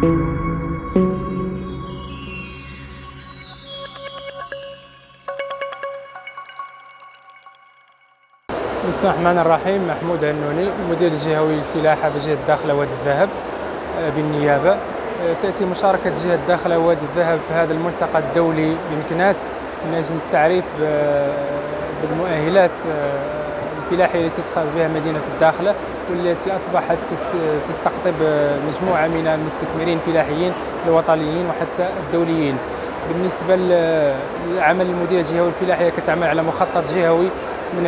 بسم الله الرحمن الرحيم. محمود عنوني، مدير الجهوي للفلاحة بجهة الداخلة وادي الذهب بالنيابة. تأتي مشاركة جهة الداخلة وادي الذهب في هذا الملتقى الدولي بمكناس من أجل التعريف بالمؤهلات الفلاحية التي تتخذ بها مدينة الداخلة، والتي أصبحت تستقطب مجموعة من المستثمرين الفلاحيين الوطنيين وحتى الدوليين. بالنسبة للعمل المدير الجهوي الفلاحية كتعمل على مخطط جهوي من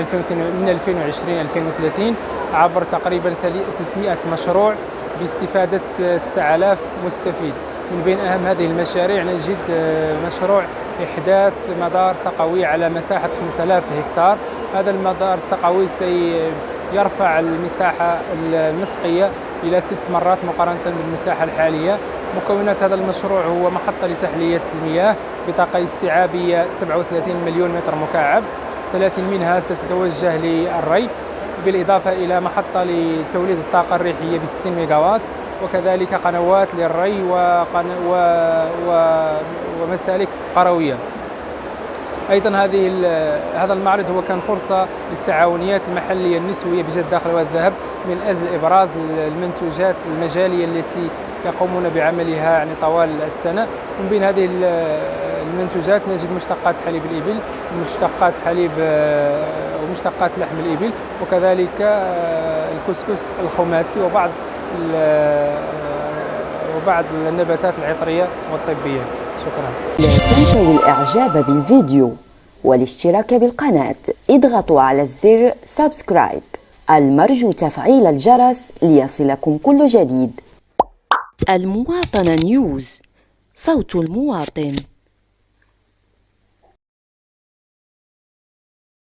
2020-2030 عبر تقريبا 300 مشروع باستفادة 9000 مستفيد. من بين أهم هذه المشاريع نجد مشروع إحداث مدار سقوي على مساحة 5000 هكتار. هذا المدار السقوي سيرفع المساحة المسقية إلى 6 مرات مقارنة بالمساحة الحالية. مكونات هذا المشروع هو محطة لتحلية المياه بطاقة استيعابية 37 مليون متر مكعب، 30 منها ستتوجه للري، بالإضافة إلى محطة لتوليد الطاقة الريحية ب 60 ميجاوات، وكذلك قنوات للري ومسالك قروية. أيضا هذا المعرض هو كان فرصة للتعاونيات المحلية النسوية بجهة الداخلة والذهب من أجل إبراز المنتوجات المجالية التي يقومون بعملها يعني طوال السنة. من بين هذه المنتوجات نجد مشتقات حليب الإبل، مشتقات حليب ومشتقات لحم الإبل، وكذلك الكسكس الخماسي وبعض النباتات العطرية والطبية. شكرا. لا تنسوا الإعجاب بالفيديو والاشتراك بالقناة. اضغطوا على الزر سبسكرايب، المرجو تفعيل الجرس ليصلكم كل جديد. المواطنة نيوز، صوت المواطن.